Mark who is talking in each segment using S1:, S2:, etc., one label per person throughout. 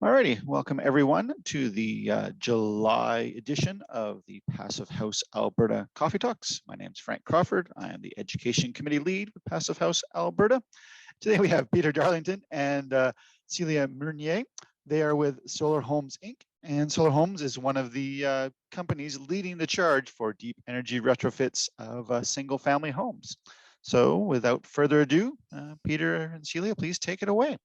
S1: Alrighty, welcome everyone to the July edition of the Passive House Alberta Coffee Talks. My name is Frank Crawford. I am the Education Committee Lead with Passive House Alberta. Today we have Peter Darlington and Celia Meunier. They are with Solar Homes Inc. And Solar Homes is one of the companies leading the charge for deep energy retrofits of single family homes. So without further ado, Peter and Celia, please take it away.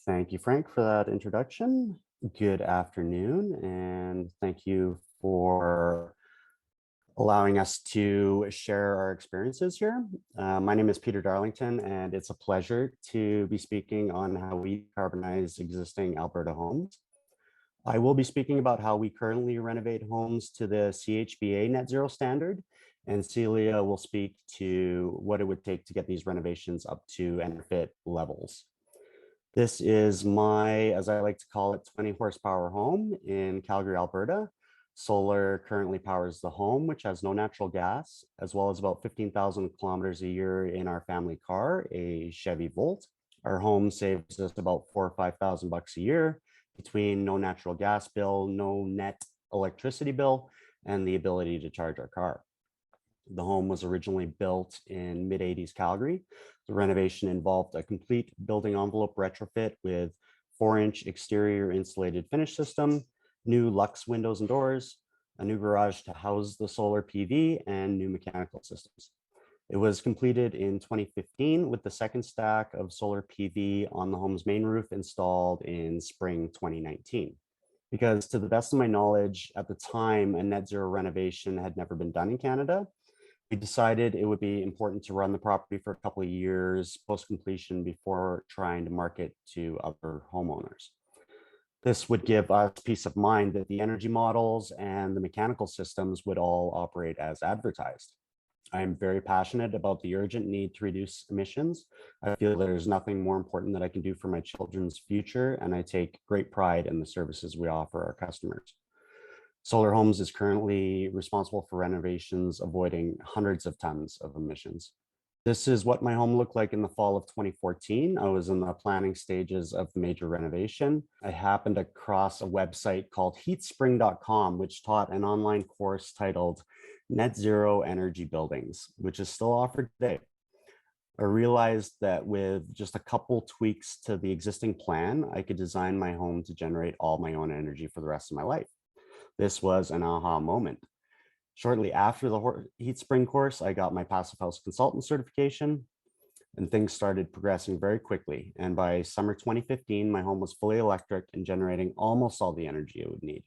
S2: Thank you, Frank, for that introduction. Good afternoon, and thank you for allowing us to share our experiences here. My name is Peter Darlington, and it's a pleasure to be speaking on how we decarbonize existing Alberta homes. I will be speaking about how we currently renovate homes to the CHBA net zero standard, and Celia will speak to what it would take to get these renovations up to EnerPhit levels. This is my, as I like to call it, 20 horsepower home in Calgary, Alberta. Solar currently powers the home, which has no natural gas, as well as about 15,000 kilometers a year in our family car, a Chevy Volt. Our home saves us about $4,000 or $5,000 a year between no natural gas bill, no net electricity bill, and the ability to charge our car. The home was originally built in mid-80s Calgary. The renovation involved a complete building envelope retrofit with 4-inch exterior insulated finish system, new Lux windows and doors, a new garage to house the solar PV, and new mechanical systems. It was completed in 2015 with the second stack of solar PV on the home's main roof installed in spring 2019. Because to the best of my knowledge, at the time, a net zero renovation had never been done in Canada, we decided it would be important to run the property for a couple of years post-completion before trying to market to other homeowners. This would give us peace of mind that the energy models and the mechanical systems would all operate as advertised. I'm very passionate about the urgent need to reduce emissions. I feel there's nothing more important that I can do for my children's future, and I take great pride in the services we offer our customers. Solar Homes is currently responsible for renovations, avoiding hundreds of tons of emissions. This is what my home looked like in the fall of 2014. I was in the planning stages of the major renovation. I happened across a website called heatspring.com, which taught an online course titled Net Zero Energy Buildings, which is still offered today. I realized that with just a couple tweaks to the existing plan, I could design my home to generate all my own energy for the rest of my life. This was an aha moment. Shortly after the Heat Spring course, I got my Passive House Consultant certification, and things started progressing very quickly. And by summer 2015, my home was fully electric and generating almost all the energy it would need.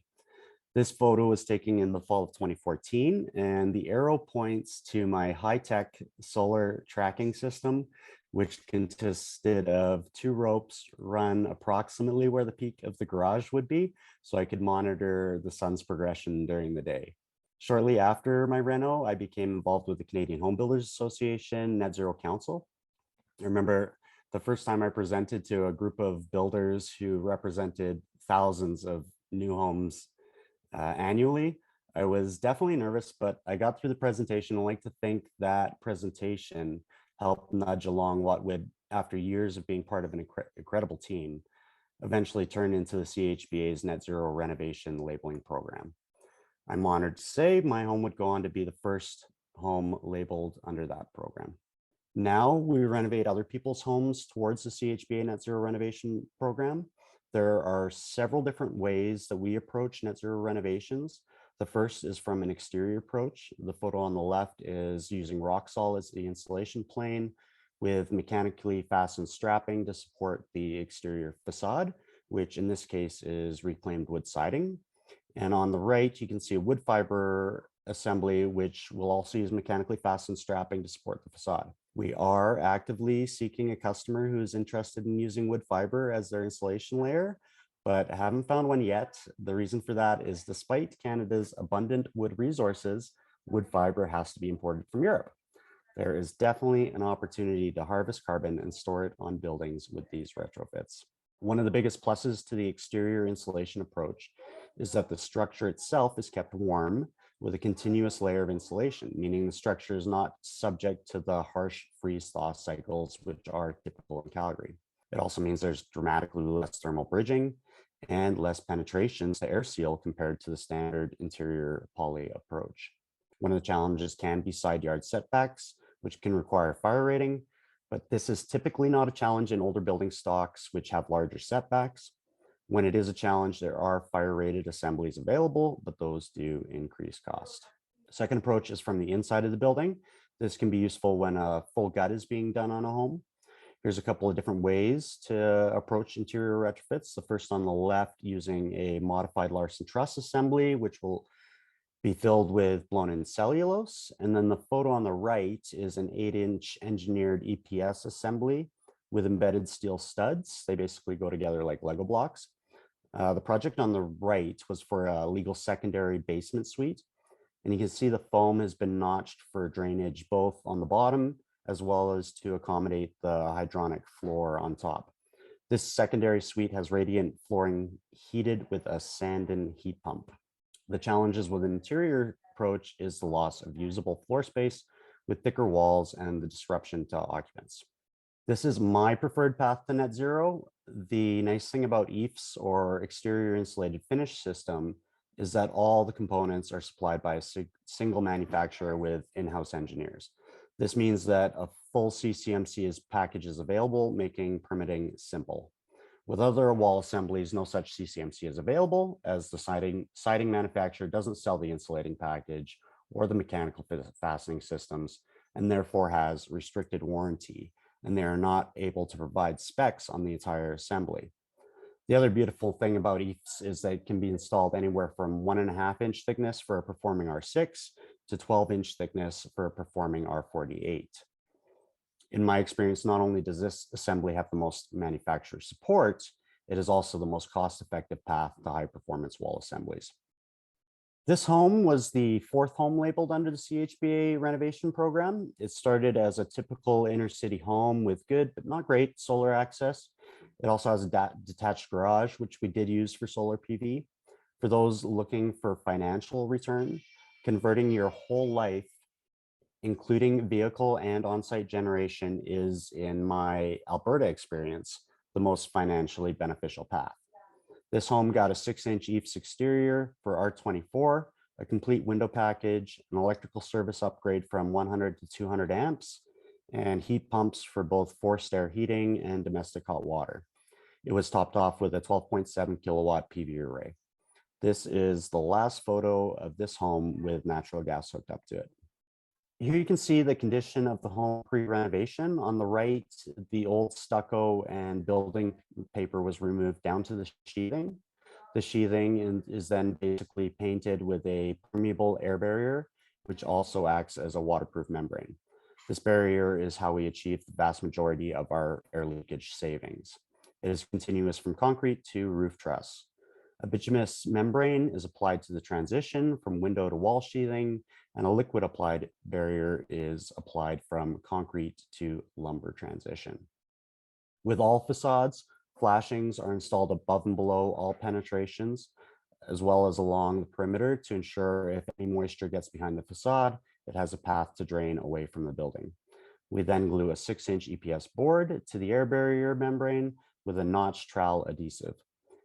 S2: This photo was taken in the fall of 2014, and the arrow points to my high-tech solar tracking system, which consisted of 2 ropes run approximately where the peak of the garage would be, so I could monitor the sun's progression during the day. Shortly after my reno, I became involved with the Canadian Home Builders Association Net Zero Council. I remember the first time I presented to a group of builders who represented thousands of new homes annually. I was definitely nervous, but I got through the presentation. I like to think that presentation helped nudge along what would, after years of being part of an incredible team, eventually turn into the CHBA's Net Zero Renovation Labeling Program. I'm honored to say my home would go on to be the first home labeled under that program. Now we renovate other people's homes towards the CHBA Net Zero Renovation Program. There are several different ways that we approach net zero renovations. The first is from an exterior approach. The photo on the left is using rock salt as the installation plane with mechanically fastened strapping to support the exterior facade, which in this case is reclaimed wood siding. And on the right, you can see a wood fiber assembly, which will also use mechanically fastened strapping to support the facade. We are actively seeking a customer who's interested in using wood fiber as their insulation layer, but haven't found one yet. The reason for that is despite Canada's abundant wood resources, wood fiber has to be imported from Europe. There is definitely an opportunity to harvest carbon and store it on buildings with these retrofits. One of the biggest pluses to the exterior insulation approach is that the structure itself is kept warm with a continuous layer of insulation, meaning the structure is not subject to the harsh freeze-thaw cycles which are typical in Calgary. It also means there's dramatically less thermal bridging, and less penetrations to air seal compared to the standard interior poly approach. One of the challenges can be side yard setbacks, which can require fire rating, but this is typically not a challenge in older building stocks, which have larger setbacks. When it is a challenge, there are fire rated assemblies available, but those do increase cost. The second approach is from the inside of the building. This can be useful when a full gut is being done on a home. Here's a couple of different ways to approach interior retrofits. The first on the left, using a modified Larson truss assembly, which will be filled with blown-in cellulose. And then the photo on the right is an 8-inch engineered EPS assembly with embedded steel studs. They basically go together like Lego blocks. The project on the right was for a legal secondary basement suite. And you can see the foam has been notched for drainage both on the bottom as well as to accommodate the hydronic floor on top. This secondary suite has radiant flooring heated with a Sandin heat pump. The challenges with an interior approach is the loss of usable floor space with thicker walls and the disruption to occupants. This is my preferred path to net zero. The nice thing about EIFS, or exterior insulated finish system, is that all the components are supplied by a single manufacturer with in-house engineers. This means that a full CCMC package is available, making permitting simple. With other wall assemblies, no such CCMC is available, as the siding manufacturer doesn't sell the insulating package or the mechanical fastening systems, and therefore has restricted warranty, and they are not able to provide specs on the entire assembly. The other beautiful thing about EIFS is that it can be installed anywhere from 1.5-inch thickness for a performing R6 to 12-inch thickness for a performing R48. In my experience, not only does this assembly have the most manufacturer support, it is also the most cost-effective path to high-performance wall assemblies. This home was the fourth home labeled under the CHBA renovation program. It started as a typical inner city home with good but not great solar access. It also has a detached garage, which we did use for solar PV. For those looking for financial return, converting your whole life, including vehicle and on-site generation, is, in my Alberta experience, the most financially beneficial path. This home got a 6-inch EIFS exterior for R24, a complete window package, an electrical service upgrade from 100 to 200 amps, and heat pumps for both forced air heating and domestic hot water. It was topped off with a 12.7 kilowatt PV array. This is the last photo of this home with natural gas hooked up to it. Here you can see the condition of the home pre-renovation. On the right, the old stucco and building paper was removed down to the sheathing. The sheathing is then basically painted with a permeable air barrier, which also acts as a waterproof membrane. This barrier is how we achieve the vast majority of our air leakage savings. It is continuous from concrete to roof truss. A bituminous membrane is applied to the transition from window to wall sheathing, and a liquid applied barrier is applied from concrete to lumber transition. With all facades, flashings are installed above and below all penetrations, as well as along the perimeter, to ensure if any moisture gets behind the facade, it has a path to drain away from the building. We then glue a 6-inch EPS board to the air barrier membrane with a notch trowel adhesive.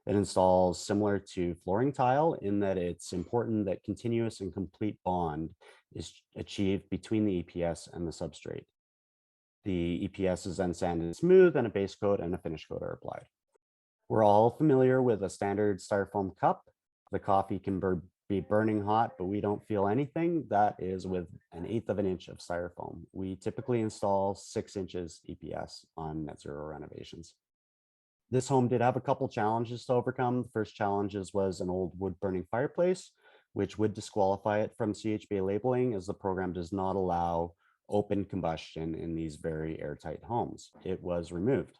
S2: It installs similar to flooring tile in that it's important that continuous and complete bond is achieved between the EPS and the substrate. The EPS is then sanded smooth, and a base coat and a finish coat are applied. We're all familiar with a standard styrofoam cup. The coffee can be burning hot, but we don't feel anything. That is with 1/8 of an inch of styrofoam. We typically install 6 inches EPS on net zero renovations. This home did have a couple challenges to overcome. The first challenges was an old wood burning fireplace, which would disqualify it from CHBA labeling, as the program does not allow open combustion in these very airtight homes. It was removed.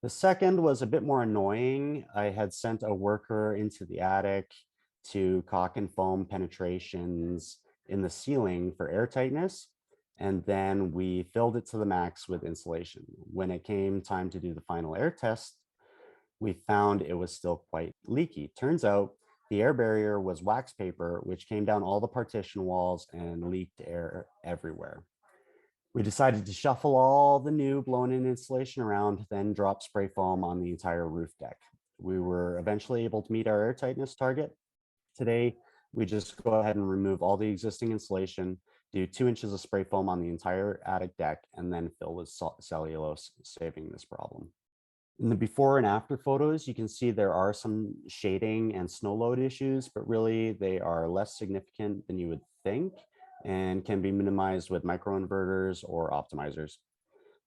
S2: The second was a bit more annoying. I had sent a worker into the attic to caulk and foam penetrations in the ceiling for airtightness, and then we filled it to the max with insulation. When it came time to do the final air test, we found it was still quite leaky. Turns out the air barrier was wax paper, which came down all the partition walls and leaked air everywhere. We decided to shuffle all the new blown-in insulation around, then drop spray foam on the entire roof deck. We were eventually able to meet our airtightness target. Today, we just go ahead and remove all the existing insulation, do 2 inches of spray foam on the entire attic deck, and then fill with cellulose, saving this problem. In the before and after photos, you can see there are some shading and snow load issues, but really they are less significant than you would think and can be minimized with microinverters or optimizers.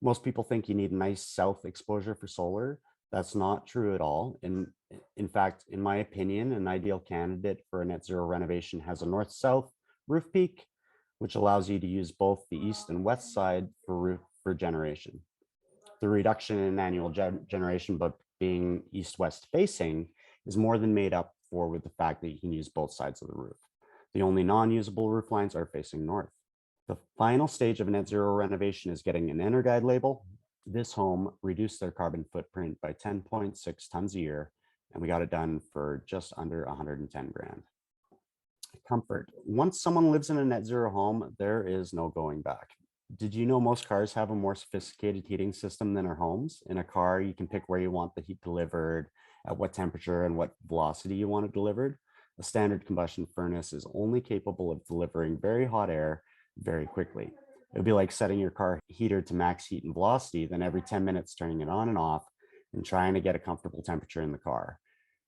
S2: Most people think you need nice south exposure for solar. That's not true at all. In fact, in my opinion, an ideal candidate for a net zero renovation has a north-south roof peak, which allows you to use both the east and west side for generation. The reduction in annual generation, but being east-west facing, is more than made up for with the fact that you can use both sides of the roof. The only non-usable roof lines are facing north. The final stage of a net zero renovation is getting an EnerGuide label. This home reduced their carbon footprint by 10.6 tons a year, and we got it done for just under 110 grand. Comfort. Once someone lives in a net zero home, there is no going back. Did you know most cars have a more sophisticated heating system than our homes? In a car, you can pick where you want the heat delivered, at what temperature and what velocity you want it delivered. A standard combustion furnace is only capable of delivering very hot air very quickly. It would be like setting your car heater to max heat and velocity, then every 10 minutes turning it on and off and trying to get a comfortable temperature in the car.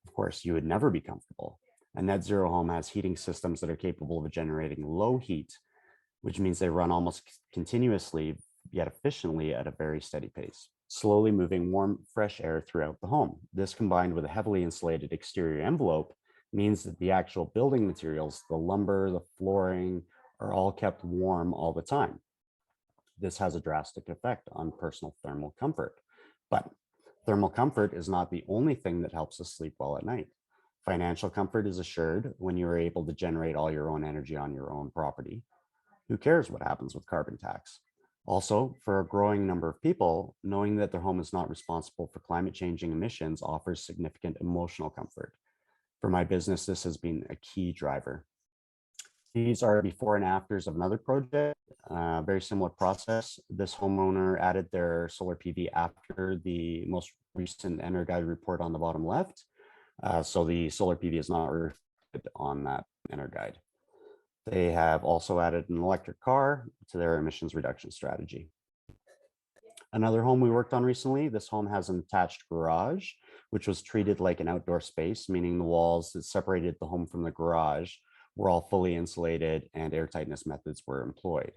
S2: Of course, you would never be comfortable. A net zero home has heating systems that are capable of generating low heat, which means they run almost continuously yet efficiently at a very steady pace, slowly moving warm, fresh air throughout the home. This, combined with a heavily insulated exterior envelope, means that the actual building materials, the lumber, the flooring, are all kept warm all the time. This has a drastic effect on personal thermal comfort. But thermal comfort is not the only thing that helps us sleep well at night. Financial comfort is assured when you are able to generate all your own energy on your own property. Who cares what happens with carbon tax? Also, for a growing number of people, knowing that their home is not responsible for climate changing emissions offers significant emotional comfort. For my business, this has been a key driver. These are before and afters of another project, very similar process. This homeowner added their solar PV after the most recent EnerGuide report on the bottom left. So the solar PV is not reflected on that EnerGuide. They have also added an electric car to their emissions reduction strategy. Another home we worked on recently, this home has an attached garage, which was treated like an outdoor space, meaning the walls that separated the home from the garage were all fully insulated and air tightness methods were employed.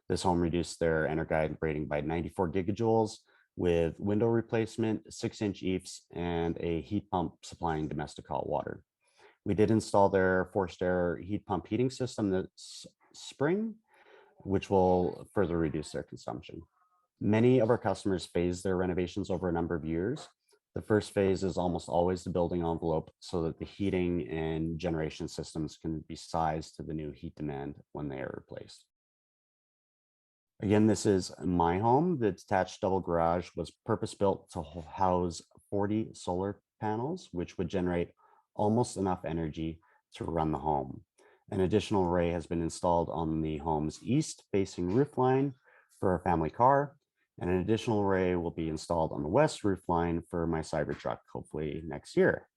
S2: This home reduced their EnerGuide rating by 94 gigajoules with window replacement, 6-inch eaves, and a heat pump supplying domestic hot water. We did install their forced air heat pump heating system this spring, which will further reduce their consumption. Many of our customers phase their renovations over a number of years. The first phase is almost always the building envelope so that the heating and generation systems can be sized to the new heat demand when they are replaced. Again, this is my home. The detached double garage was purpose-built to house 40 solar panels, which would generate almost enough energy to run the home. An additional array has been installed on the home's east-facing roof line for a family car, and an additional array will be installed on the west roof line for my Cybertruck, hopefully next year.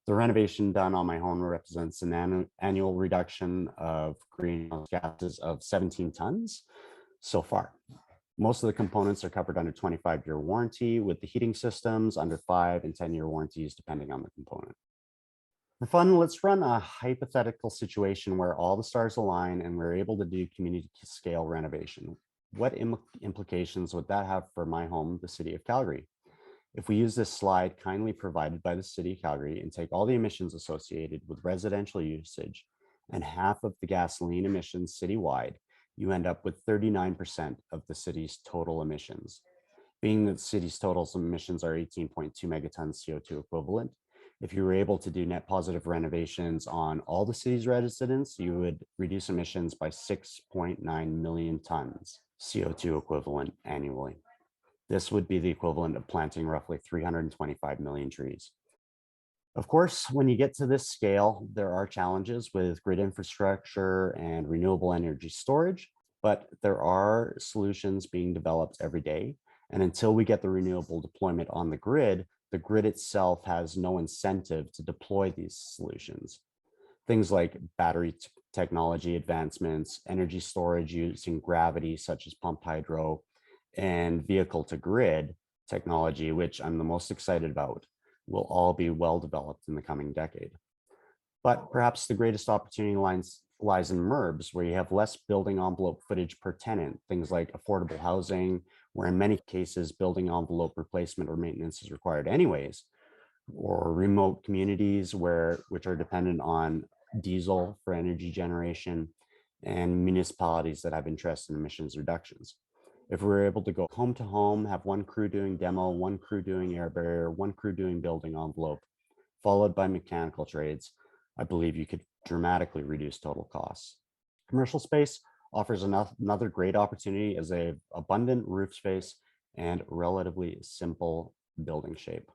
S2: The renovation done on my home represents an annual reduction of greenhouse gases of 17 tons so far. Most of the components are covered under 25-year warranty, with the heating systems under 5 and 10-year warranties, depending on the component. For fun, let's run a hypothetical situation where all the stars align and we're able to do community scale renovation. What implications would that have for my home, the city of Calgary? If we use this slide kindly provided by the city of Calgary and take all the emissions associated with residential usage and half of the gasoline emissions citywide, you end up with 39% of the city's total emissions. Being that the city's total emissions are 18.2 megatons CO2 equivalent, if you were able to do net positive renovations on all the city's residents, you would reduce emissions by 6.9 million tons CO2 equivalent annually. This would be the equivalent of planting roughly 325 million trees. Of course, when you get to this scale, there are challenges with grid infrastructure and renewable energy storage, but there are solutions being developed every day. And until we get the renewable deployment on the grid, the grid itself has no incentive to deploy these solutions. Things like technology advancements, energy storage using gravity, such as pumped hydro, and vehicle to grid technology, which I'm the most excited about, will all be well developed in the coming decade. But perhaps the greatest opportunity lies in MURBs, where you have less building envelope footage per tenant, things like affordable housing, where in many cases building envelope replacement or maintenance is required anyways, or remote communities which are dependent on diesel for energy generation, and municipalities that have interest in emissions reductions. If we're able to go home to home, have one crew doing demo, one crew doing air barrier, one crew doing building envelope, followed by mechanical trades, I believe you could dramatically reduce total costs. Commercial space offers another great opportunity as a abundant roof space and relatively simple building shape.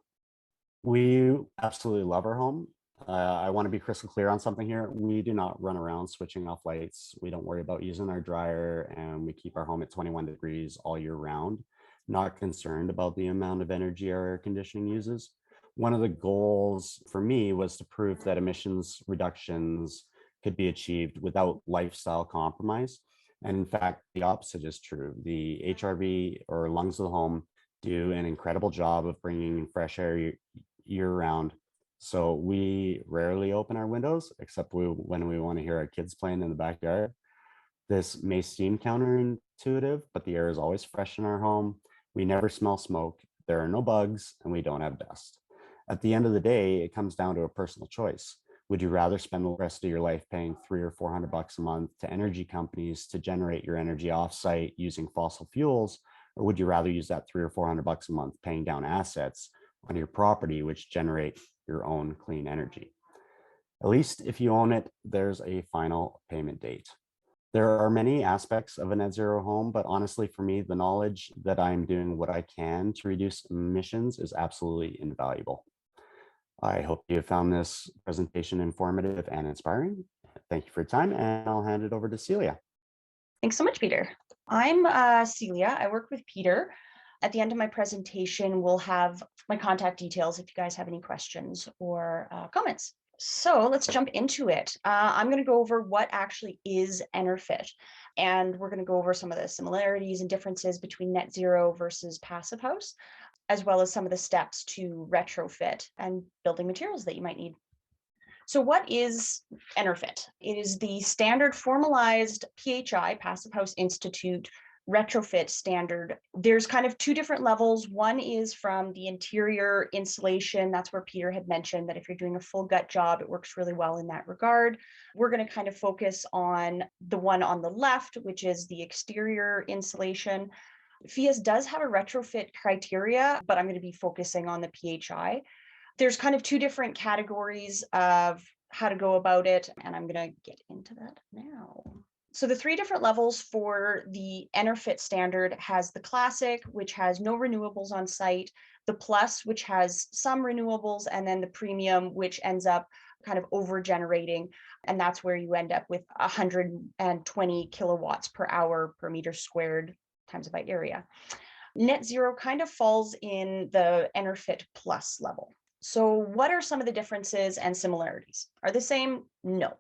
S2: We absolutely love our home. I want to be crystal clear on something here. We do not run around switching off lights. We don't worry about using our dryer, and we keep our home at 21 degrees all year round. Not concerned about the amount of energy our air conditioning uses. One of the goals for me was to prove that emissions reductions could be achieved without lifestyle compromise. And in fact, the opposite is true. The HRV, or lungs of the home, do an incredible job of bringing in fresh air year round. So we rarely open our windows, except when we want to hear our kids playing in the backyard. This may seem counterintuitive, but the air is always fresh in our home. We never smell smoke. There are no bugs, and we don't have dust. At the end of the day, it comes down to a personal choice. Would you rather spend the rest of your life paying $300 or $400 a month to energy companies to generate your energy offsite using fossil fuels, or would you rather use that $300 or $400 a month paying down assets on your property, which generate your own clean energy? At least if you own it, there's a final payment date. There are many aspects of a net zero home, but honestly, for me, the knowledge that I'm doing what I can to reduce emissions is absolutely invaluable. I hope you found this presentation informative and inspiring. Thank you for your time, and I'll hand it over to Celia.
S3: Thanks so much, Peter. I'm Celia. I work with Peter. At the end of my presentation, we'll have my contact details if you guys have any questions or comments. So let's jump into it. I'm going to go over what actually is EnerFit, and we're going to go over some of the similarities and differences between net zero versus passive house, as well as some of the steps to retrofit and building materials that you might need. So what is EnerFit? It is the standard formalized PHI, Passive House Institute, retrofit standard. There's kind of two different levels. One is from the interior insulation. That's where Peter had mentioned that if you're doing a full gut job, it works really well in that regard. We're going to kind of focus on the one on the left, which is the exterior insulation. FIAS does have a retrofit criteria, but I'm going to be focusing on the PHI. There's kind of two different categories of how to go about it, and I'm going to get into that now. So the three different levels for the EnerFit standard has the Classic, which has no renewables on site, the Plus, which has some renewables, and then the Premium, which ends up kind of over generating. And that's where you end up with 120 kilowatts per hour per meter squared times by area. Net zero kind of falls in the EnerFit Plus level. So what are some of the differences and similarities? Are the same? No,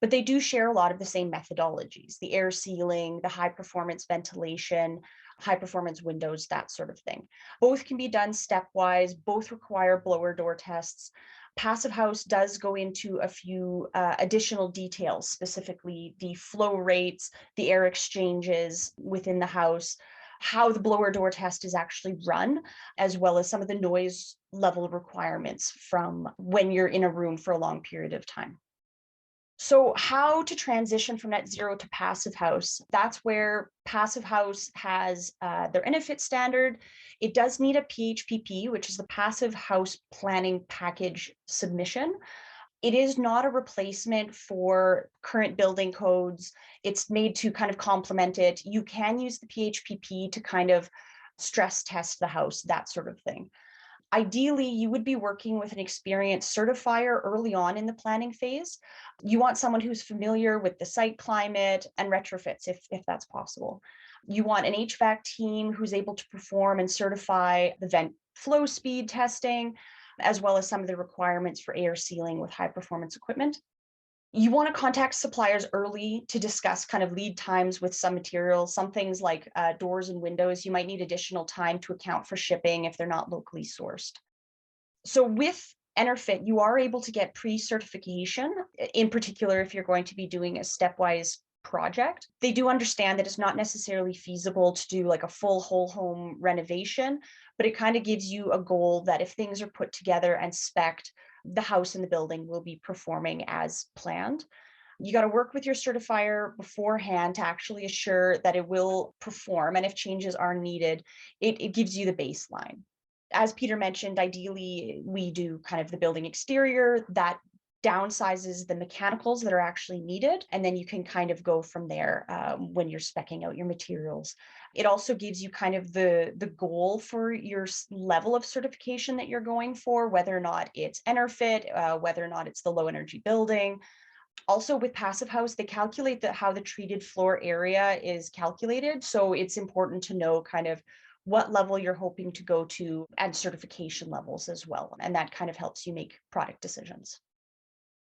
S3: but they do share a lot of the same methodologies, the air sealing, the high performance ventilation, high performance windows, that sort of thing. Both can be done stepwise, both require blower door tests. Passive House does go into a few additional details, specifically the flow rates, the air exchanges within the house, how the blower door test is actually run, as well as some of the noise level requirements from when you're in a room for a long period of time. So how to transition from net zero to passive house? That's where passive house has their EnerFit standard. It does need a PHPP, which is the Passive House Planning Package submission. It is not a replacement for current building codes. It's made to kind of complement it. You can use the PHPP to kind of stress test the house, that sort of thing. Ideally, you would be working with an experienced certifier early on in the planning phase. You want someone who's familiar with the site climate and retrofits, if that's possible. You want an HVAC team who's able to perform and certify the vent flow speed testing, as well as some of the requirements for air sealing with high performance equipment. You want to contact suppliers early to discuss kind of lead times with some materials. Some things like doors and windows, you might need additional time to account for shipping if they're not locally sourced. So with EnerFit, you are able to get pre-certification, in particular, if you're going to be doing a stepwise project. They do understand that it's not necessarily feasible to do like a full whole home renovation, but it kind of gives you a goal that if things are put together and spec'd, the house and the building will be performing as planned. You got to work with your certifier beforehand to actually assure that it will perform. And if changes are needed, it gives you the baseline. As Peter mentioned, ideally, we do kind of the building exterior that downsizes the mechanicals that are actually needed. And then you can kind of go from there when you're speccing out your materials. It also gives you kind of the goal for your level of certification that you're going for, whether or not it's EnerFit, whether or not it's the low energy building. Also with Passive House, they calculate how the treated floor area is calculated. So it's important to know kind of what level you're hoping to go to and certification levels as well. And that kind of helps you make product decisions.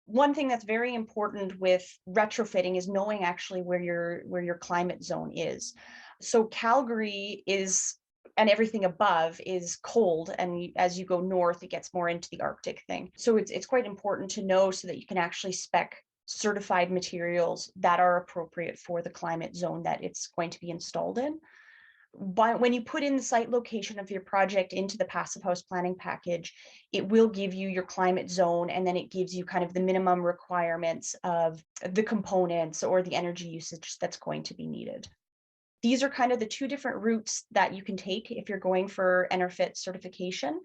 S3: One thing that's very important with retrofitting is knowing actually where your climate zone is. So Calgary is, and everything above is cold, and as you go north, it gets more into the Arctic thing. So it's quite important to know so that you can actually spec certified materials that are appropriate for the climate zone that it's going to be installed in. But when you put in the site location of your project into the Passive House planning package, it will give you your climate zone, and then it gives you kind of the minimum requirements of the components or the energy usage that's going to be needed. These are kind of the two different routes that you can take if you're going for EnerFit certification.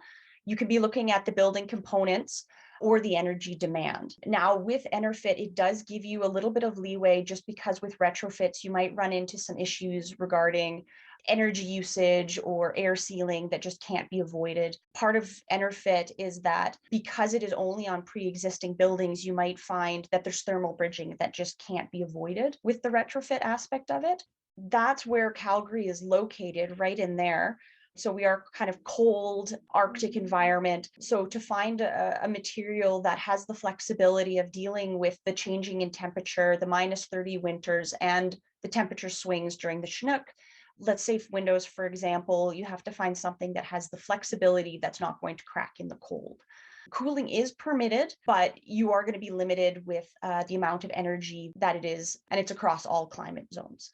S3: You could be looking at the building components or the energy demand. Now with EnerFit, it does give you a little bit of leeway just because with retrofits, you might run into some issues regarding energy usage or air sealing that just can't be avoided. Part of EnerFit is that because it is only on pre-existing buildings, you might find that there's thermal bridging that just can't be avoided with the retrofit aspect of it. That's where Calgary is located, right in there. So we are kind of cold Arctic environment. So to find a material that has the flexibility of dealing with the changing in temperature, the -30 winters, and the temperature swings during the Chinook, let's say windows, for example, you have to find something that has the flexibility that's not going to crack in the cold. Cooling is permitted, but you are going to be limited with the amount of energy that it is, and it's across all climate zones.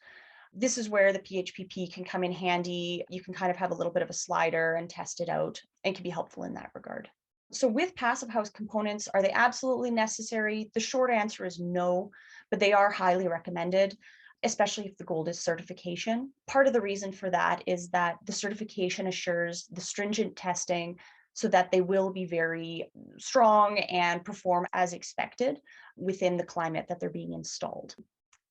S3: This is where the PHPP can come in handy. You can kind of have a little bit of a slider and test it out, and can be helpful in that regard. So with Passive House components, are they absolutely necessary? The short answer is no, but they are highly recommended, especially if the goal is certification. Part of the reason for that is that the certification assures the stringent testing so that they will be very strong and perform as expected within the climate that they're being installed.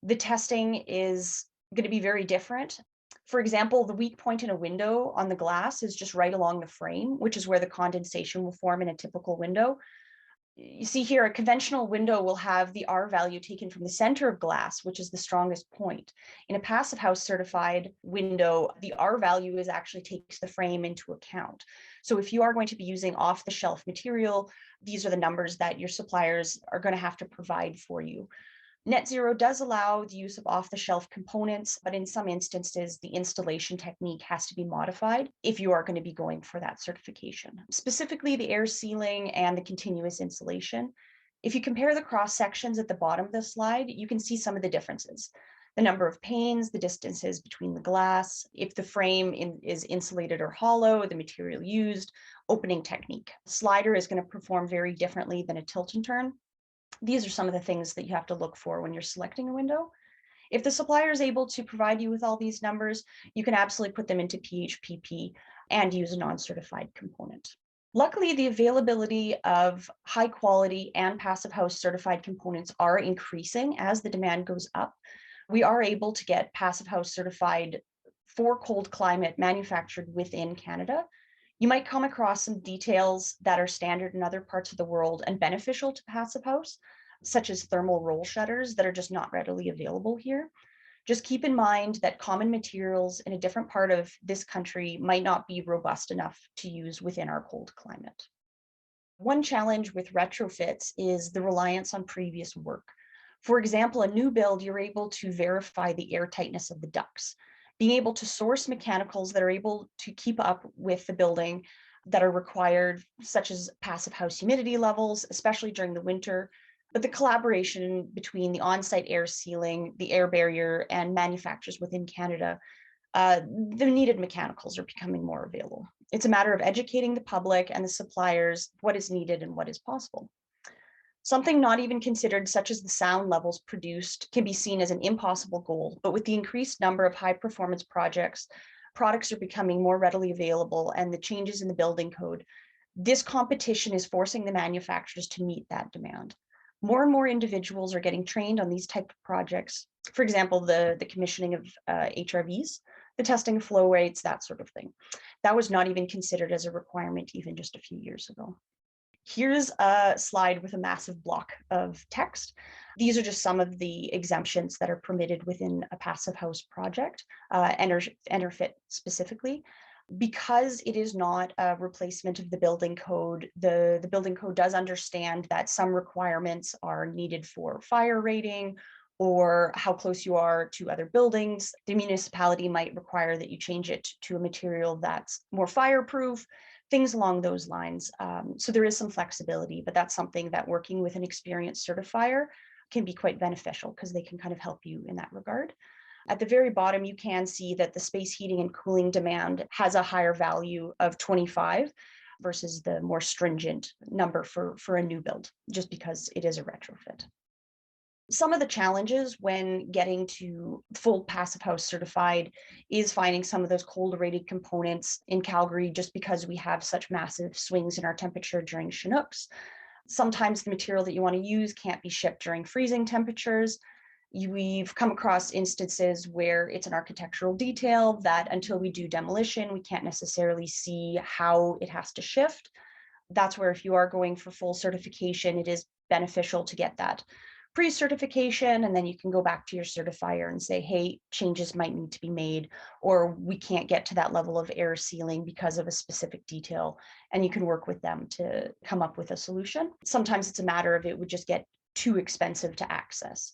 S3: The testing is going to be very different. For example, the weak point in a window on the glass is just right along the frame, which is where the condensation will form in a typical window. You see here, a conventional window will have the R value taken from the center of glass, which is the strongest point. In a Passive House certified window, the R value is actually takes the frame into account. So if you are going to be using off-the-shelf material, these are the numbers that your suppliers are going to have to provide for you. Net Zero does allow the use of off-the-shelf components, but in some instances, the installation technique has to be modified if you are going to be going for that certification. Specifically, the air sealing and the continuous insulation. If you compare the cross sections at the bottom of the slide, you can see some of the differences. The number of panes, the distances between the glass, if the frame is insulated or hollow, the material used, opening technique. Slider is going to perform very differently than a tilt and turn. These are some of the things that you have to look for when you're selecting a window. If the supplier is able to provide you with all these numbers, you can absolutely put them into PHPP and use a non-certified component. Luckily, the availability of high quality and Passive House certified components are increasing as the demand goes up. We are able to get Passive House certified for cold climate manufactured within Canada. You might come across some details that are standard in other parts of the world and beneficial to Passive House, such as thermal roll shutters that are just not readily available here. Just keep in mind that common materials in a different part of this country might not be robust enough to use within our cold climate. One challenge with retrofits is the reliance on previous work. For example, a new build, you're able to verify the airtightness of the ducts. Being able to source mechanicals that are able to keep up with the building that are required, such as passive house humidity levels, especially during the winter. But the collaboration between the on-site air sealing, the air barrier, and manufacturers within Canada, the needed mechanicals are becoming more available. It's a matter of educating the public and the suppliers what is needed and what is possible. Something not even considered, such as the sound levels produced, can be seen as an impossible goal, but with the increased number of high-performance products are becoming more readily available, and the changes in the building code, this competition is forcing the manufacturers to meet that demand. More and more individuals are getting trained on these type of projects. For example, the commissioning of HRVs, the testing of flow rates, that sort of thing. That was not even considered as a requirement even just a few years ago. Here's a slide with a massive block of text. These are just some of the exemptions that are permitted within a passive house project, EnerFit specifically. Because it is not a replacement of the building code, the building code does understand that some requirements are needed for fire rating or how close you are to other buildings. The municipality might require that you change it to a material that's more fireproof, things along those lines. So there is some flexibility, but that's something that working with an experienced certifier can be quite beneficial because they can kind of help you in that regard. At the very bottom, you can see that the space heating and cooling demand has a higher value of 25 versus the more stringent number for a new build, just because it is a retrofit. Some of the challenges when getting to full passive house certified is finding some of those cold rated components in Calgary, just because we have such massive swings in our temperature during Chinooks. Sometimes the material that you want to use can't be shipped during freezing temperatures. We've come across instances where it's an architectural detail that until we do demolition, we can't necessarily see how it has to shift. That's where if you are going for full certification, it is beneficial to get that pre-certification, and then you can go back to your certifier and say, hey, changes might need to be made, or we can't get to that level of air sealing because of a specific detail, and you can work with them to come up with a solution. Sometimes it's a matter of it would just get too expensive to access.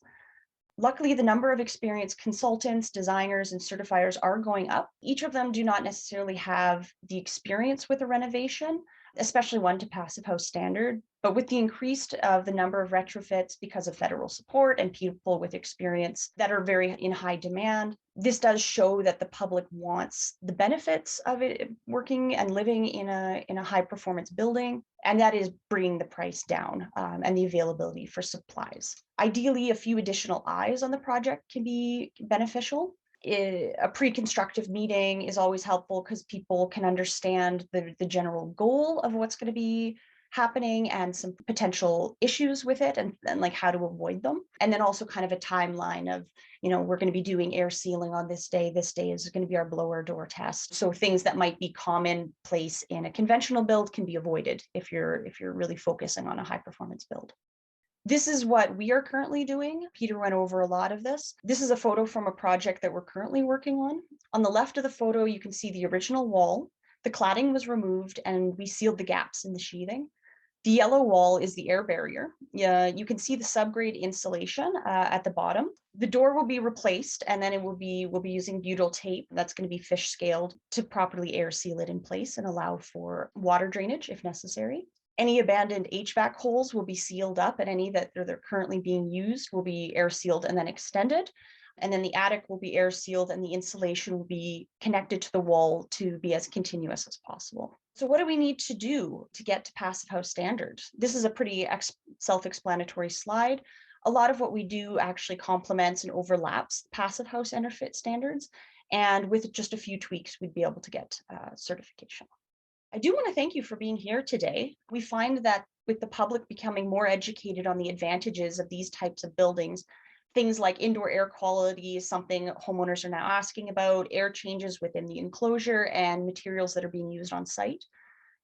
S3: Luckily, the number of experienced consultants, designers, and certifiers are going up. Each of them do not necessarily have the experience with a renovation, especially one to passive house standard. But with the increase of the number of retrofits because of federal support and people with experience that are very in high demand, this does show that the public wants the benefits of it working and living in a high performance building, and that is bringing the price down and the availability for supplies. Ideally, a few additional eyes on the project can be beneficial. A pre-constructive meeting is always helpful because people can understand the general goal of what's going to be happening and some potential issues with it and like how to avoid them. And then also kind of a timeline of, we're going to be doing air sealing on this day. This day is going to be our blower door test. So things that might be commonplace in a conventional build can be avoided if you're really focusing on a high performance build. This is what we are currently doing. Peter went over a lot of this. This is a photo from a project that we're currently working on. On the left of the photo, you can see the original wall. The cladding was removed and we sealed the gaps in the sheathing. The yellow wall is the air barrier. You can see the subgrade insulation at the bottom. The door will be replaced, and then we'll be using butyl tape that's going to be fish scaled to properly air seal it in place and allow for water drainage if necessary. Any abandoned HVAC holes will be sealed up, and any that they're currently being used will be air sealed and then extended. And then the attic will be air sealed and the insulation will be connected to the wall to be as continuous as possible. So what do we need to do to get to passive house standards? This is a pretty self-explanatory slide. A lot of what we do actually complements and overlaps passive house EnerFit standards. And with just a few tweaks, we'd be able to get certification. I do want to thank you for being here today. We find that with the public becoming more educated on the advantages of these types of buildings, things like indoor air quality is something homeowners are now asking about, air changes within the enclosure and materials that are being used on site.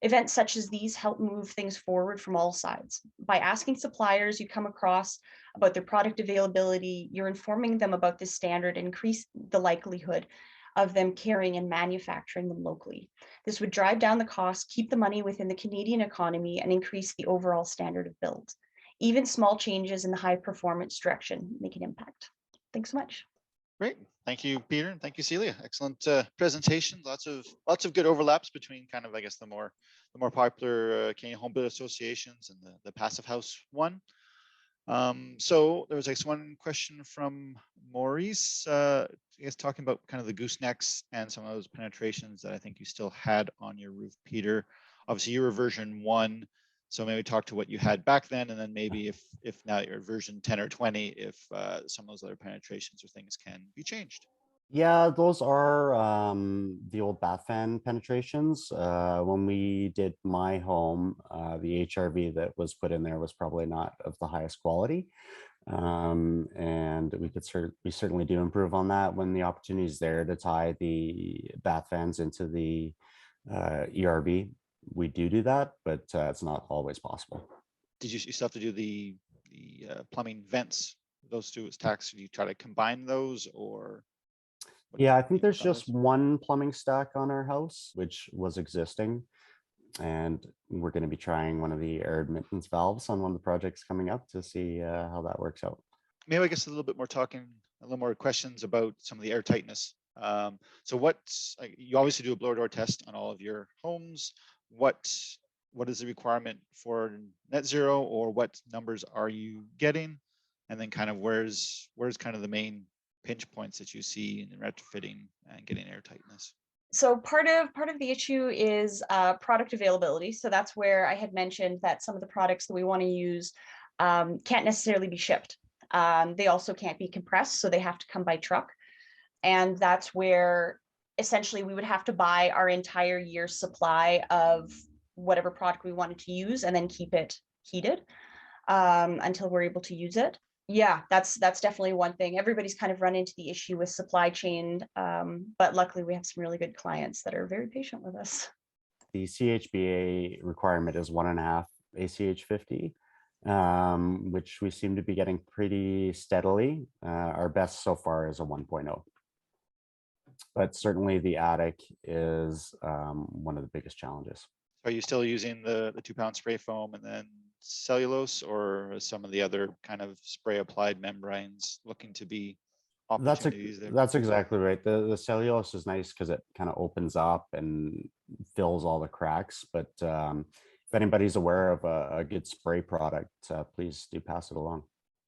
S3: Events such as these help move things forward from all sides. By asking suppliers you come across about their product availability, you're informing them about this standard and increase the likelihood of them carrying and manufacturing them locally. This would drive down the cost, keep the money within the Canadian economy, and increase the overall standard of build. Even small changes in the high performance direction make an impact. Thanks so much.
S1: Great. Thank you, Peter, and thank you, Celia. Excellent presentation. Lots of good overlaps between kind of, I guess, the more popular Canadian Home Builder Associations and the Passive House one. So there was one question from Maurice, I guess, talking about kind of the goosenecks and some of those penetrations that I think you still had on your roof, Peter. Obviously, you were version 1. So maybe talk to what you had back then, and then maybe if now you're version 10 or 20, if some of those other penetrations or things can be changed.
S2: Yeah, those are the old bath fan penetrations. When we did my home, the HRV that was put in there was probably not of the highest quality. And we certainly do improve on that when the opportunity is there to tie the bath fans into the ERV. We do that, but it's not always possible.
S1: Did you still have to do the plumbing vents? Those two as tax? Do you try to combine those, or?
S2: Yeah, I think there's just one plumbing stack on our house, which was existing. And we're going to be trying one of the air admittance valves on one of the projects coming up to see how that works out.
S1: Maybe I guess a little more questions about some of the air tightness. So you obviously do a blower door test on all of your homes. What is the requirement for net zero, or what numbers are you getting? And then kind of where's kind of the main pinch points that you see in retrofitting and getting air tightness?
S3: So part of the issue is product availability. So that's where I had mentioned that some of the products that we want to use can't necessarily be shipped. They also can't be compressed, so they have to come by truck. And that's where essentially we would have to buy our entire year's supply of whatever product we wanted to use and then keep it heated until we're able to use it. Yeah, that's definitely one thing. Everybody's kind of run into the issue with supply chain, but luckily we have some really good clients that are very patient with us.
S2: The CHBA requirement is 1.5 ACH 50, which we seem to be getting pretty steadily. Our best so far is a 1.0. But certainly the attic is one of the biggest challenges.
S1: Are you still using the 2-pound spray foam and then cellulose, or some of the other kind of spray applied membranes looking to be opportunities there?
S2: That's exactly right. The cellulose is nice because it kind of opens up and fills all the cracks. But if anybody's aware of a good spray product, please do pass it along.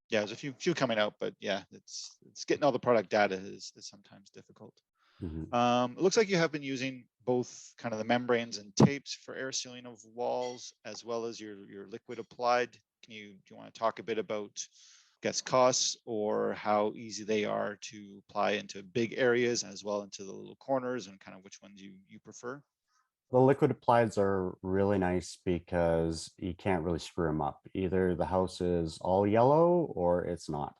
S1: Yeah, there's a few coming out, but yeah, it's getting all the product data is sometimes difficult.
S2: Mm-hmm.
S1: It looks like you have been using both kind of the membranes and tapes for air sealing of walls, as well as your liquid applied. Do you want to talk a bit about, I guess, costs, or how easy they are to apply into big areas as well into the little corners, and kind of which ones you prefer?
S2: The liquid applieds are really nice because you can't really screw them up. Either the house is all yellow or it's not.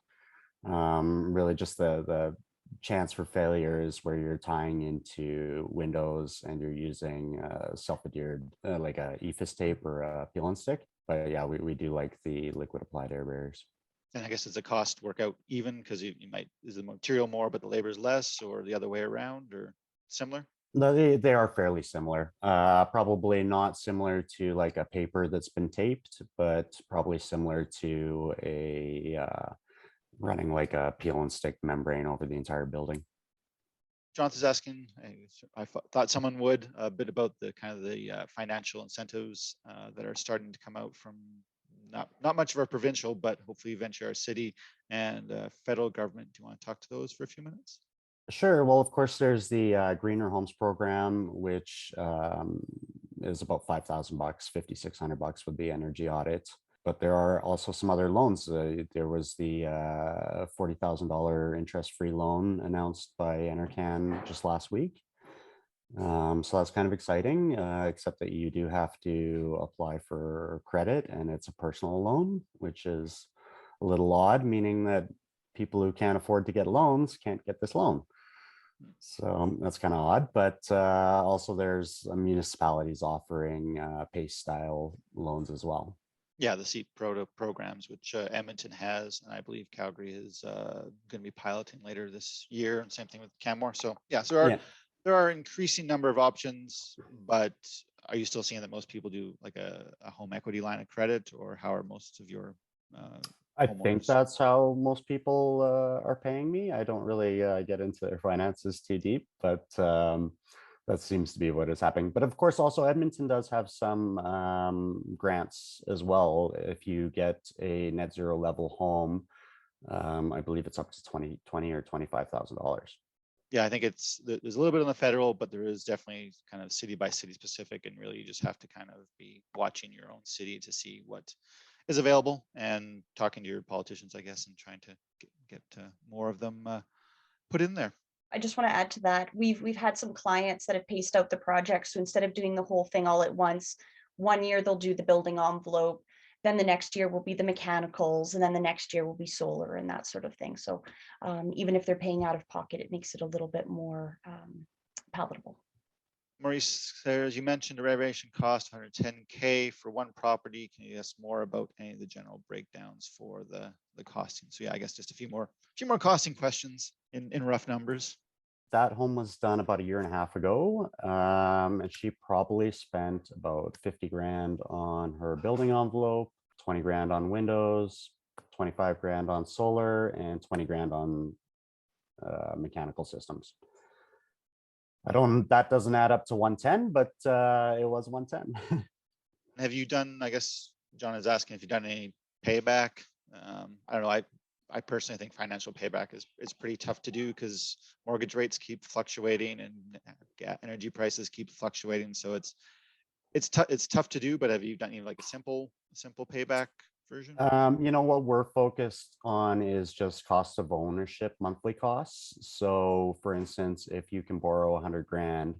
S2: Really just the chance for failure is where you're tying into windows and you're using self-adhered like a EFIS tape or a peel and stick. But yeah, we do like the liquid applied air barriers.
S1: And I guess does the cost work out even, because you might, is the material more but the labor is less, or the other way around, or similar?
S2: No, they are fairly similar. Probably not similar to like a paper that's been taped, but probably similar to a running like a peel and stick membrane over the entire building.
S1: Jonathan's asking, I thought someone would, a bit about the kind of the financial incentives that are starting to come out from not much of our provincial, but hopefully eventually our city and federal government. Do you want to talk to those for a few minutes?
S2: Sure. Well, of course, there's the Greener Homes program, which is about $5,000, $5,600 with the energy audit. But there are also some other loans. There was the $40,000 interest-free loan announced by NRCan just last week. So that's kind of exciting, except that you do have to apply for credit, and it's a personal loan, which is a little odd, meaning that people who can't afford to get loans can't get this loan. So that's kind of odd, but also there's municipalities offering PACE style loans as well.
S1: Yeah, the SEEP programs, which Edmonton has, and I believe Calgary is going to be piloting later this year, and same thing with Canmore. So yeah, so there are increasing number of options, but are you still seeing that most people do like a home equity line of credit, or how are most of your
S2: I think
S1: homeowners?
S2: that's how most people are paying me. I don't really get into their finances too deep, but that seems to be what is happening. But of course, also Edmonton does have some grants as well. If you get a net zero level home, I believe it's up to $20,000 or $25,000.
S1: Yeah, I think there's a little bit on the federal, but there is definitely kind of city by city specific, and really you just have to kind of be watching your own city to see what is available and talking to your politicians, I guess, and trying to get more of them put in there.
S3: I just want to add to that. We've had some clients that have paced out the project. So instead of doing the whole thing all at once, one year they'll do the building envelope, then the next year will be the mechanicals, and then the next year will be solar and that sort of thing. So even if they're paying out of pocket, it makes it a little bit more palatable.
S1: Maurice, as you mentioned, the renovation cost $110K for one property. Can you ask more about any of the general breakdowns for the costing? So yeah, I guess just a few more costing questions in rough numbers.
S2: That home was done about a year and a half ago, and she probably spent about 50 grand on her building envelope, 20 grand on windows, 25 grand on solar, and 20 grand on mechanical systems. That doesn't add up to 110, but it was 110.
S1: Have you done, I guess John is asking if you've done any payback. I don't know. I personally think financial payback is pretty tough to do because mortgage rates keep fluctuating and energy prices keep fluctuating. So it's tough to do. But have you done even like a simple payback version?
S2: You know, what we're focused on is just cost of ownership, monthly costs. So for instance, if you can borrow 100 grand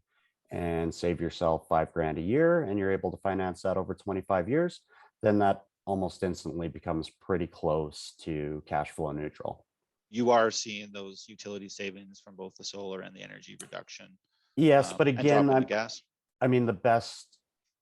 S2: and save yourself 5 grand a year and you're able to finance that over 25 years, then that almost instantly becomes pretty close to cash flow neutral.
S1: You are seeing those utility savings from both the solar and the energy reduction.
S2: Yes, but
S1: And
S2: again,
S1: dropping the gas.
S2: I mean, the best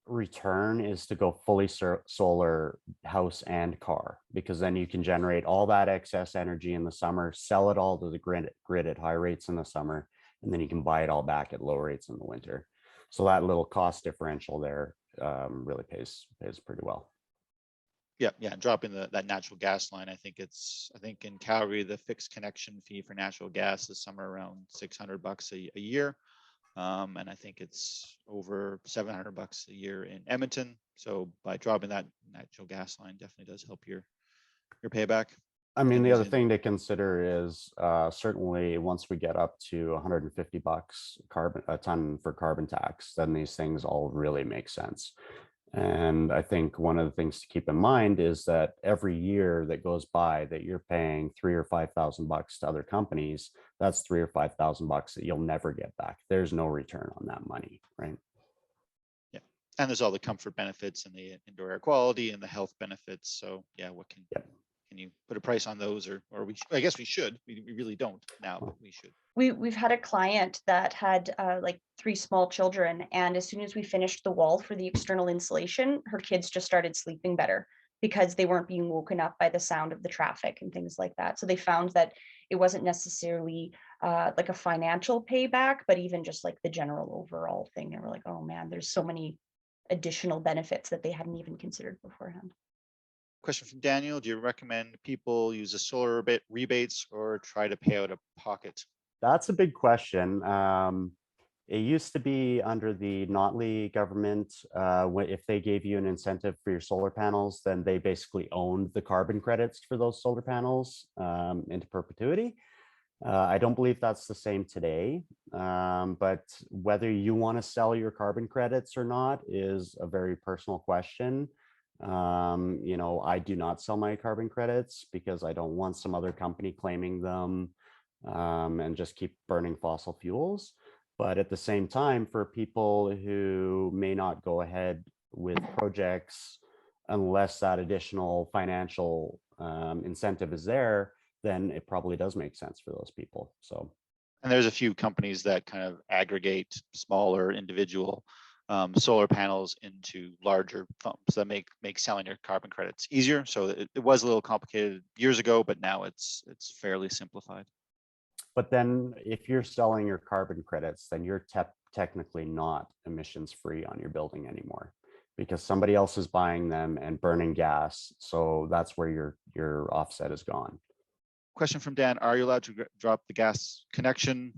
S2: return is to go fully solar house and car, because then you can generate all that excess energy in the summer, sell it all to the grid at high rates in the summer, and then you can buy it all back at low rates in the winter. So that little cost differential there really pays pretty well.
S1: Yeah, dropping that natural gas line. I think in Calgary the fixed connection fee for natural gas is somewhere around $600 a year. And I think it's over $700 a year in Edmonton. So by dropping that natural gas line definitely does help your payback.
S2: I mean, the other thing to consider is certainly once we get up to $150 a ton for carbon tax, then these things all really make sense. And I think one of the things to keep in mind is that every year that goes by that you're paying $3,000 or $5,000 to other companies, that's $3,000 or $5,000 that you'll never get back. There's no return on that money, right?
S1: Yeah, and there's all the comfort benefits and the indoor air quality and the health benefits. So yeah, what can you put a price on those, or I guess we should. We really don't now, but we should.
S3: We've had a client that had like 3 small children, and as soon as we finished the wall for the external insulation, her kids just started sleeping better because they weren't being woken up by the sound of the traffic and things like that. So they found that it wasn't necessarily like a financial payback, but even just like the general overall thing. And we're like, oh man, there's so many additional benefits that they hadn't even considered beforehand.
S1: Question from Daniel: do you recommend people use the solar rebates or try to pay out of pocket?
S2: That's a big question. It used to be under the Notley government, if they gave you an incentive for your solar panels, then they basically owned the carbon credits for those solar panels into perpetuity. I don't believe that's the same today, but whether you want to sell your carbon credits or not is a very personal question. You know, I do not sell my carbon credits because I don't want some other company claiming them and just keep burning fossil fuels. But at the same time, for people who may not go ahead with projects unless that additional financial incentive is there, then it probably does make sense for those people. So
S1: And there's a few companies that kind of aggregate smaller individual solar panels into larger pumps that make selling your carbon credits easier. So it was a little complicated years ago, but now it's fairly simplified.
S2: But then if you're selling your carbon credits, then you're technically not emissions free on your building anymore, because somebody else is buying them and burning gas. So that's where your offset is gone.
S1: Question from Dan, are you allowed to drop the gas connection?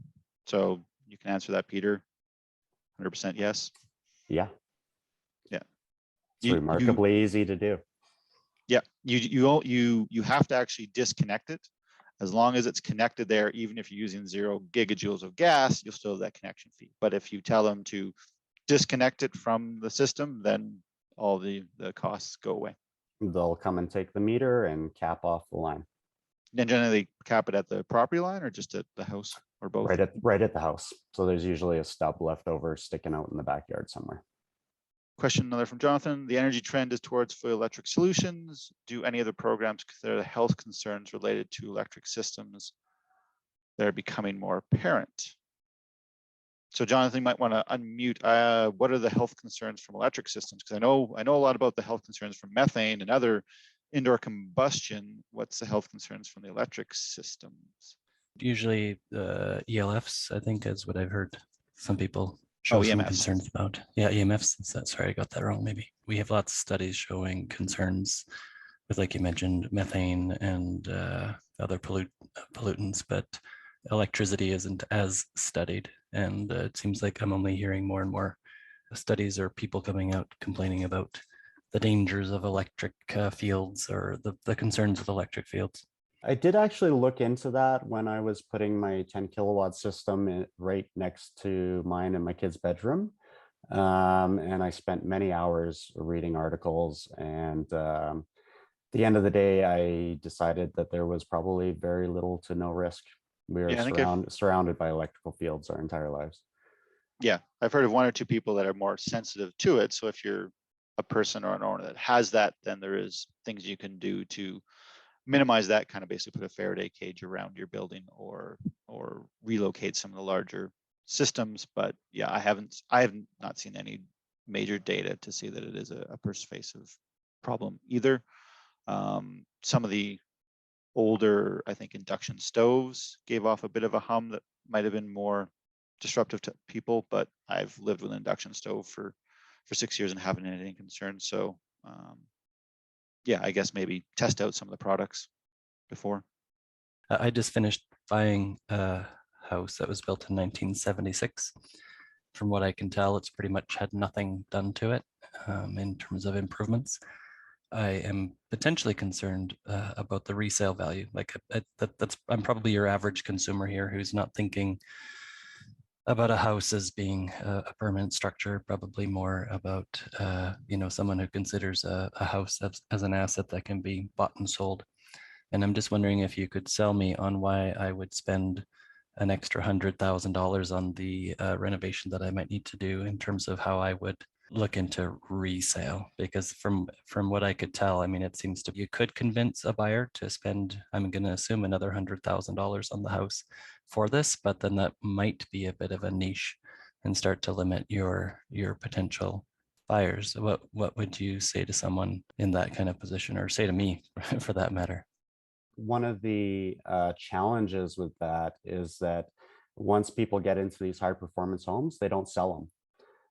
S1: So you can answer that, Peter. 100% yes.
S2: Yeah.
S1: Yeah.
S2: It's remarkably easy to do.
S1: Yeah, you have to actually disconnect it. As long as it's connected there, even if you're using 0 gigajoules of gas, you'll still have that connection fee. But if you tell them to disconnect it from the system, then all the costs go away.
S2: They'll come and take the meter and cap off the line.
S1: Then generally cap it at the property line or just at the house or both?
S2: Right at the house. So there's usually a stub left over sticking out in the backyard somewhere.
S1: Question another from Jonathan. The energy trend is towards fully electric solutions. Do any other programs consider the health concerns related to electric systems that are becoming more apparent? So Jonathan, you might want to unmute. What are the health concerns from electric systems? Because I know a lot about the health concerns from methane and other indoor combustion. What's the health concerns from the electric systems?
S4: Usually ELFs, I think, is what I've heard some people show some
S1: EMFs.
S4: concerns about. Yeah, EMFs. Sorry, I got that wrong. Maybe we have lots of studies showing concerns with, like you mentioned, methane and other pollutants, but electricity isn't as studied. And it seems like I'm only hearing more and more studies or people coming out complaining about the dangers of electric fields or the concerns with electric fields.
S2: I did actually look into that when I was putting my 10 kilowatt system right next to mine in my kid's bedroom. And I spent many hours reading articles, and at the end of the day, I decided that there was probably very little to no risk. We are surrounded by electrical fields our entire lives.
S1: Yeah, I've heard of 1 or 2 people that are more sensitive to it. So if you're a person or an owner that has that, then there is things you can do to minimize that, kind of basically put a Faraday cage around your building or relocate some of the larger systems. But yeah, I have not seen any major data to see that it is a pervasive problem either. Some of the older, I think, induction stoves gave off a bit of a hum that might have been more disruptive to people, but I've lived with an induction stove for 6 years and haven't had any concerns. So yeah, I guess maybe test out some of the products before.
S4: I just finished buying a house that was built in 1976. From what I can tell, it's pretty much had nothing done to it in terms of improvements. I am potentially concerned about the resale value. Like I'm probably your average consumer here who's not thinking about a house as being a permanent structure, probably more about someone who considers a house as an asset that can be bought and sold. And I'm just wondering if you could sell me on why I would spend an extra $100,000 on the renovation that I might need to do in terms of how I would look into resale. Because from what I could tell, I mean, it seems to, you could convince a buyer to spend, I'm going to assume, another $100,000 on the house for this, but then that might be a bit of a niche and start to limit your potential buyers. What would you say to someone in that kind of position, or say to me for that matter?
S2: One of the challenges with that is that once people get into these high performance homes, they don't sell them.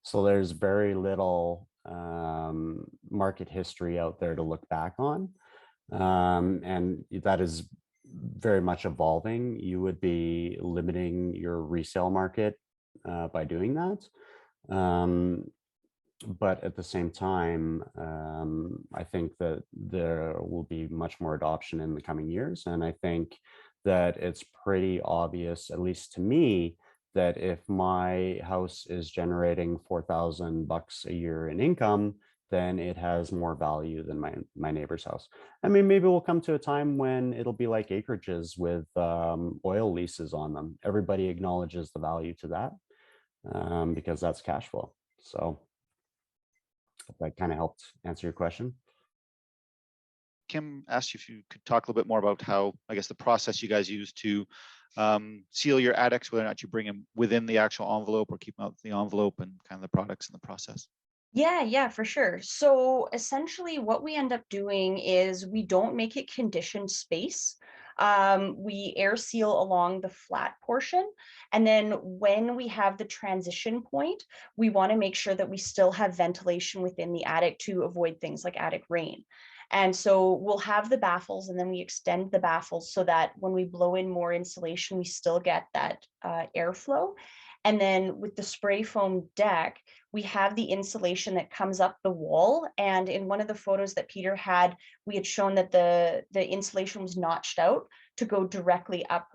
S2: So there's very little market history out there to look back on. And that is very much evolving. You would be limiting your resale market by doing that. But at the same time, I think that there will be much more adoption in the coming years. And I think that it's pretty obvious, at least to me, that if my house is generating $4,000 a year in income, then it has more value than my neighbor's house. I mean, maybe we'll come to a time when it'll be like acreages with oil leases on them. Everybody acknowledges the value to that because that's cash flow. So that kind of helped answer your question.
S1: Kim asked you if you could talk a little bit more about how, I guess, the process you guys use to seal your attics, whether or not you bring them within the actual envelope or keep them out the envelope, and kind of the products in the process.
S3: Yeah, for sure. So essentially what we end up doing is we don't make it conditioned space. We air seal along the flat portion. And then when we have the transition point, we want to make sure that we still have ventilation within the attic to avoid things like attic rain. And so we'll have the baffles and then we extend the baffles so that when we blow in more insulation, we still get that airflow. And then with the spray foam deck, we have the insulation that comes up the wall. And in one of the photos that Peter had, we had shown that the insulation was notched out to go directly up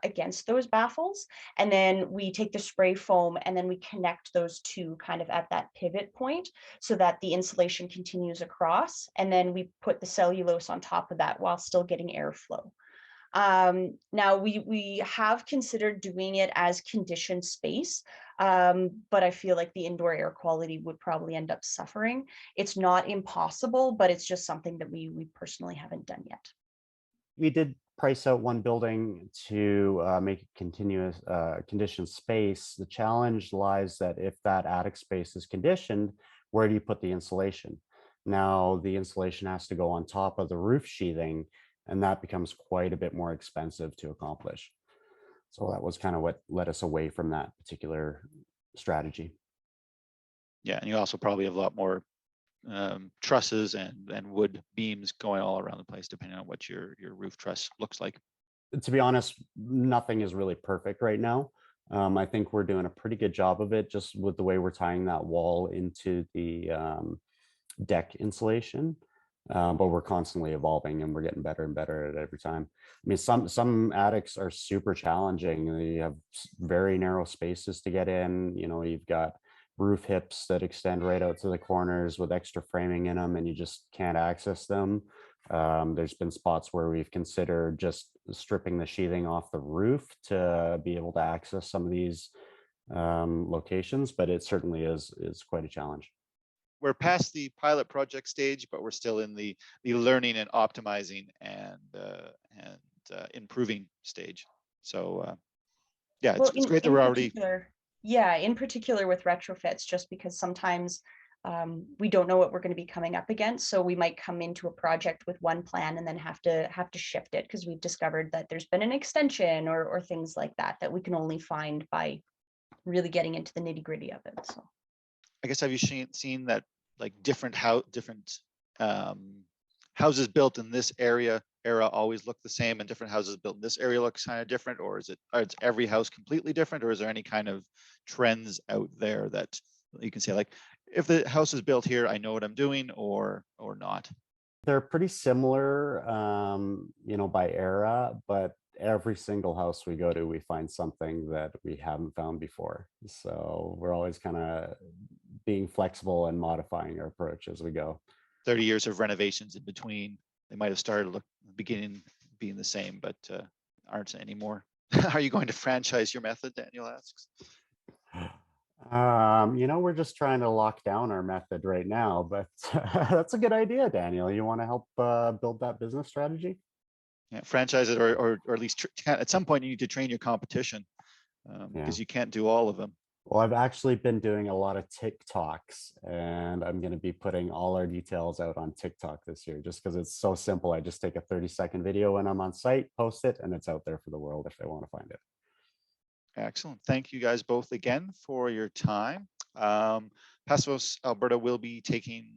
S3: against those baffles. And then we take the spray foam and then we connect those two kind of at that pivot point so that the insulation continues across. And then we put the cellulose on top of that while still getting airflow. Now we have considered doing it as conditioned space, but I feel like the indoor air quality would probably end up suffering. It's not impossible, but it's just something that we personally haven't done yet.
S2: We did price out one building to make it continuous conditioned space. The challenge lies that if that attic space is conditioned, where do you put the insulation? Now the insulation has to go on top of the roof sheathing, and that becomes quite a bit more expensive to accomplish. So that was kind of what led us away from that particular strategy.
S1: Yeah, and you also probably have a lot more trusses and wood beams going all around the place, depending on what your roof truss looks like.
S2: To be honest, nothing is really perfect right now. I think we're doing a pretty good job of it just with the way we're tying that wall into the deck insulation. But we're constantly evolving and we're getting better and better at it every time. I mean, some attics are super challenging. You have very narrow spaces to get in. You know, you've got roof hips that extend right out to the corners with extra framing in them, and you just can't access them. There's been spots where we've considered just stripping the sheathing off the roof to be able to access some of these locations, but it certainly is quite a challenge.
S1: We're past the pilot project stage, but we're still in the learning and optimizing and improving stage. So yeah,
S3: Well,
S1: it's great that we're already.
S3: In particular with retrofits, just because sometimes we don't know what we're going to be coming up against. So we might come into a project with one plan and then have to shift it because we've discovered that there's been an extension or things like that we can only find by really getting into the nitty gritty of it. So
S1: I guess, have you seen that like different houses built in this era always look the same, and different houses built in this area looks kind of different, or is every house completely different, or is there any kind of trends out there that you can say, like, if the house is built here, I know what I'm doing, or not?
S2: They're pretty similar, you know, by era, but every single house we go to, we find something that we haven't found before. So we're always kind of being flexible and modifying our approach as we go.
S1: 30 years of renovations in between. They might have started beginning being the same, but aren't anymore. Are you going to franchise your method, Daniel asks?
S2: You know, we're just trying to lock down our method right now, but that's a good idea, Daniel. You want to help build that business strategy?
S1: Yeah, franchise it, or at least at some point you need to train your competition because you can't do all of them.
S2: Well, I've actually been doing a lot of TikToks, and I'm going to be putting all our details out on TikTok this year just because it's so simple. I just take a 30-second video when I'm on site, post it, and it's out there for the world if they want to find it.
S1: Excellent. Thank you guys both again for your time. Passive House Alberta will be taking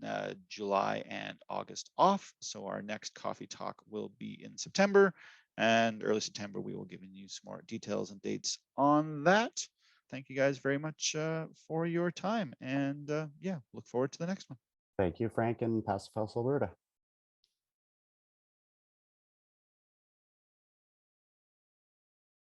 S1: July and August off. So our next coffee talk will be in September, and early September, we will give you some more details and dates on that. Thank you guys very much for your time. And yeah, look forward to the next one.
S2: Thank you, Frank and Passive House Alberta.